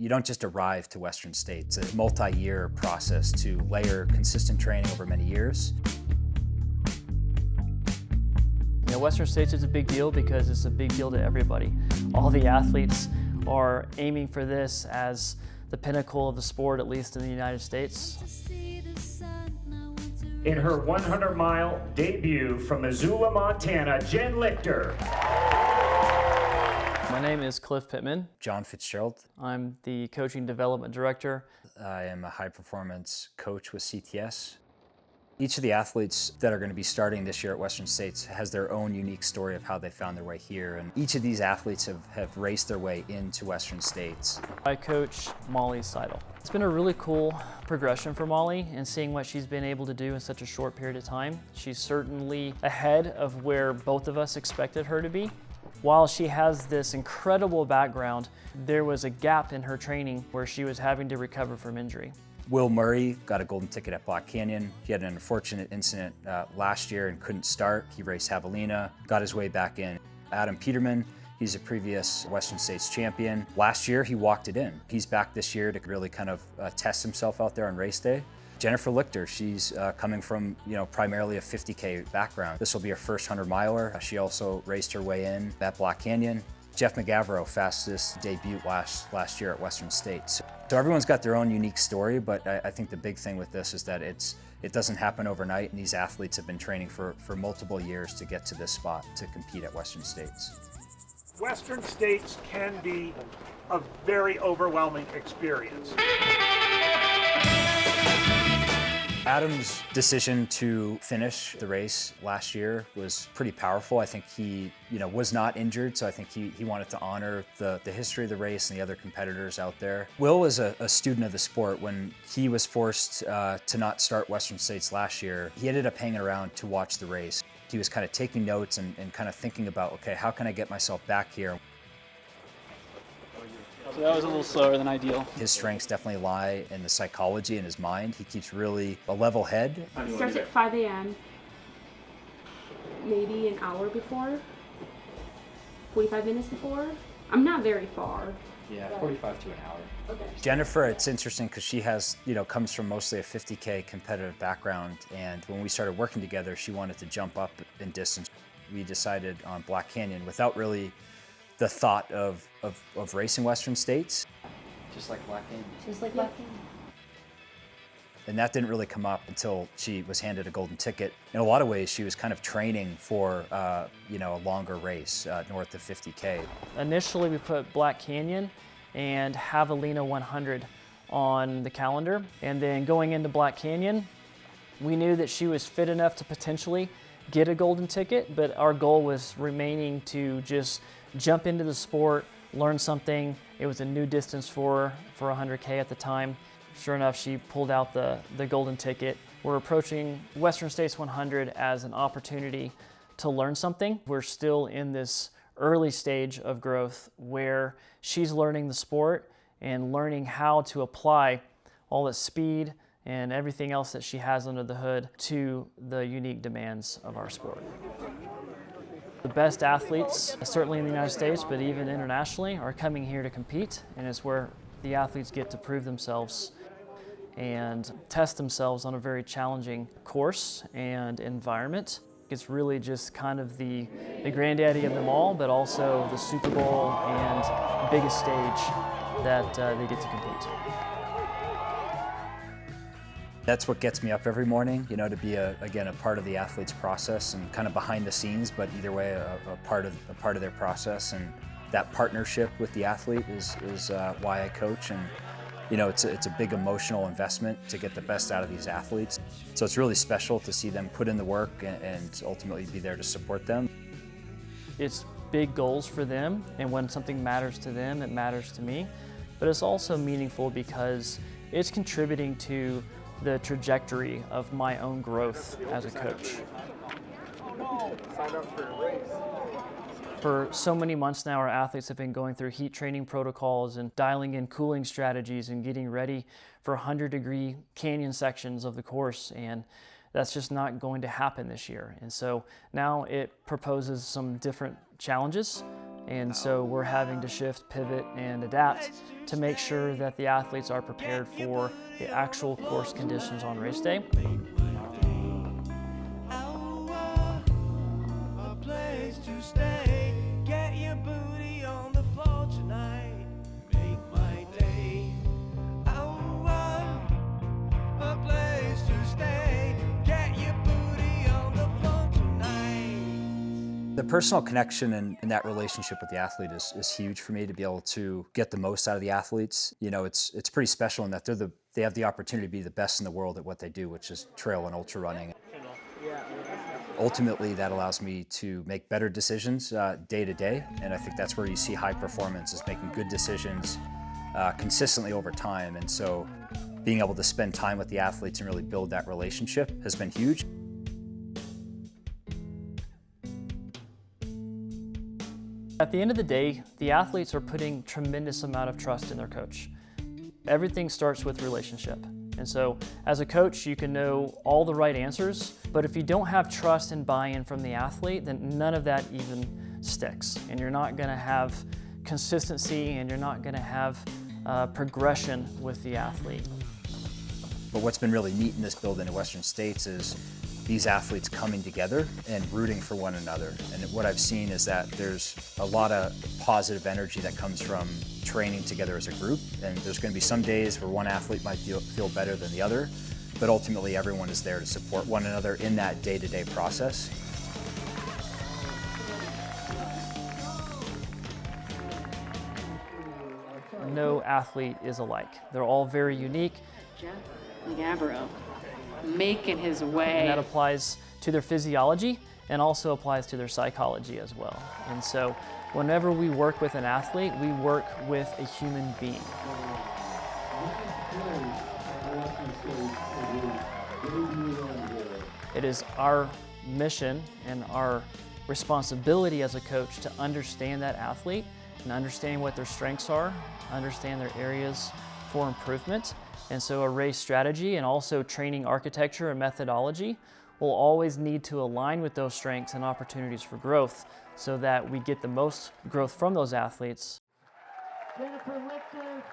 You don't just arrive to Western States. It's a multi-year process to layer consistent training over many years. You know, Western States is a big deal because it's a big deal to everybody. All the athletes are aiming for this as the pinnacle of the sport, at least in the United States. In her 100-mile debut from Missoula, Montana, Jen Lichter. My name is Cliff Pittman. John Fitzgerald. I'm the Coaching Development Director. I am a high-performance coach with CTS. Each of the athletes that are going to be starting this year at Western States has their own unique story of how they found their way here. And each of these athletes have raced their way into Western States. I coach Molly Seidel. It's been a really cool progression for Molly and seeing what she's been able to do in such a short period of time. She's certainly ahead of where both of us expected her to be. While she has this incredible background, there was a gap in her training where she was having to recover from injury. Will Murray got a golden ticket at Black Canyon. He had an unfortunate incident last year and couldn't start. He raced Javelina, got his way back in. Adam Peterman, he's a previous Western States champion. Last year, he walked it in. He's back this year to really kind of test himself out there on race day. Jennifer Lichter, she's coming from primarily a 50K background. This will be her first 100-miler. She also raced her way in at Black Canyon. Jeff McGavro, fastest debut last year at Western States. So everyone's got their own unique story, but I think the big thing with this is that it doesn't happen overnight, and these athletes have been training for multiple years to get to this spot to compete at Western States. Western States can be a very overwhelming experience. Adam's decision to finish the race last year was pretty powerful. I think he, was not injured, so I think he wanted to honor the history of the race and the other competitors out there. Will was a student of the sport. When he was forced to not start Western States last year, he ended up hanging around to watch the race. He was kind of taking notes and kind of thinking about, okay, how can I get myself back here? So that was a little slower than ideal. His strengths definitely lie in the psychology in his mind. He keeps really a level head. It starts at 5 a.m., maybe an hour before, 45 minutes before. I'm not very far. Yeah, 45 to an hour. Okay. Jennifer, it's interesting because she has, comes from mostly a 50K competitive background. And when we started working together, she wanted to jump up in distance. We decided on Black Canyon without really the thought of racing Western States. Just like Black Canyon. Just like Black Canyon. And that didn't really come up until she was handed a golden ticket. In a lot of ways, she was kind of training for, a longer race north of 50K. Initially, we put Black Canyon and Javelina 100 on the calendar. And then going into Black Canyon, we knew that she was fit enough to potentially get a golden ticket, but our goal was remaining to just jump into the sport, learn something. It was a new distance for 100K at the time. Sure enough, she pulled out the golden ticket. We're approaching Western States 100 as an opportunity to learn something. We're still in this early stage of growth where she's learning the sport and learning how to apply all the speed and everything else that she has under the hood to the unique demands of our sport. The best athletes, certainly in the United States, but even internationally, are coming here to compete, and it's where the athletes get to prove themselves and test themselves on a very challenging course and environment. It's really just kind of the granddaddy of them all, but also the Super Bowl and biggest stage that they get to compete. That's what gets me up every morning, to be again a part of the athlete's process and kind of behind the scenes, but either way a part of their process. And that partnership with the athlete is why I coach. And it's a big emotional investment to get the best out of these athletes. So it's really special to see them put in the work and ultimately be there to support them. It's big goals for them, and when something matters to them, it matters to me. But it's also meaningful because it's contributing to the trajectory of my own growth as a coach. For so many months now, our athletes have been going through heat training protocols and dialing in cooling strategies and getting ready for 100-degree canyon sections of the course, and that's just not going to happen this year. And so now it proposes some different challenges And so we're having to shift, pivot, and adapt to make sure that the athletes are prepared for the actual course conditions on race day. The personal connection and that relationship with the athlete is huge for me to be able to get the most out of the athletes. You know, it's pretty special in that they have the opportunity to be the best in the world at what they do, which is trail and ultra running. Ultimately, that allows me to make better decisions day to day, and I think that's where you see high performance, is making good decisions consistently over time. And so being able to spend time with the athletes and really build that relationship has been huge. At the end of the day, the athletes are putting tremendous amount of trust in their coach. Everything starts with relationship. And so as a coach, you can know all the right answers, but if you don't have trust and buy-in from the athlete, then none of that even sticks. And you're not gonna have consistency, and you're not gonna have progression with the athlete. But what's been really neat in this build in the Western States is these athletes coming together and rooting for one another. And what I've seen is that there's a lot of positive energy that comes from training together as a group. And there's going to be some days where one athlete might feel better than the other, but ultimately everyone is there to support one another in that day-to-day process. No athlete is alike. They're all very unique. Jeff Gavro making his way. And that applies to their physiology and also applies to their psychology as well. And so whenever we work with an athlete, we work with a human being. It is our mission and our responsibility as a coach to understand that athlete and understand what their strengths are, understand their areas for improvement. And so a race strategy and also training architecture and methodology will always need to align with those strengths and opportunities for growth so that we get the most growth from those athletes. Jennifer Lichter.